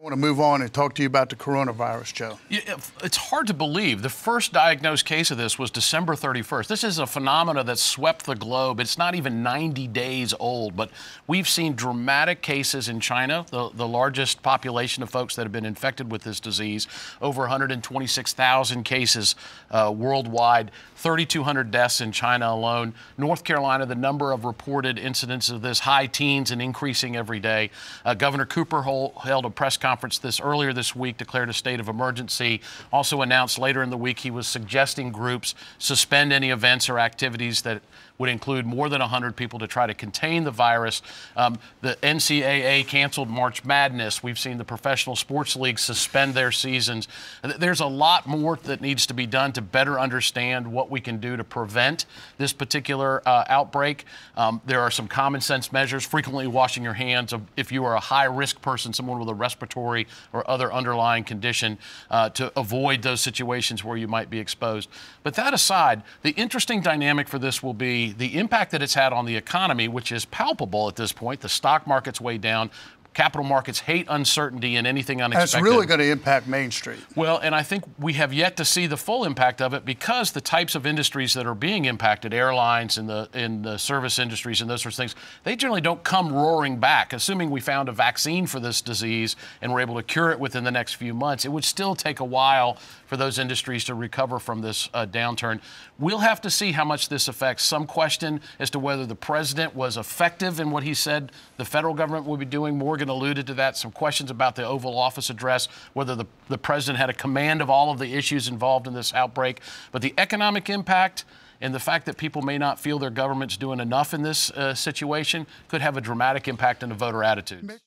I want to move on and talk to you about the coronavirus, Joe. It's hard to believe. The first diagnosed case of this was December 31st. This is a phenomenon that swept the globe. It's not even 90 days old, but we've seen dramatic cases in China, the largest population of folks that have been infected with this disease, over 126,000 cases worldwide, 3,200 deaths in China alone. North Carolina, the number of reported incidents of this, high teens and increasing every day. Governor Cooper held a press conference earlier this week, declared a state of emergency. Also announced later in the week he was suggesting groups suspend any events or activities that would include more than 100 people to try to contain the virus. The NCAA canceled March Madness. We've seen the professional sports leagues suspend their seasons. There's a lot more that needs to be done to better understand what we can do to prevent this particular outbreak. There are some common sense measures, frequently washing your hands if you are a high-risk person, someone with a respiratory or other underlying condition, to avoid those situations where you might be exposed. But that aside, the interesting dynamic for this will be the impact that it's had on the economy, which is palpable at this point. The stock market's way down. Capital markets hate uncertainty and anything unexpected. That's really going to impact Main Street. Well, and I think we have yet to see the full impact of it because the types of industries that are being impacted, airlines and the service industries and those sorts of things, they generally don't come roaring back. Assuming we found a vaccine for this disease and we're able to cure it within the next few months, it would still take a while for those industries to recover from this downturn. We'll have to see how much this affects. Some question as to whether the president was effective in what he said the federal government will be doing. Morgan alluded to that. Some questions about the Oval Office address, whether the president had a command of all of the issues involved in this outbreak. But the economic impact and the fact that people may not feel their government's doing enough in this situation could have a dramatic impact on the voter attitude.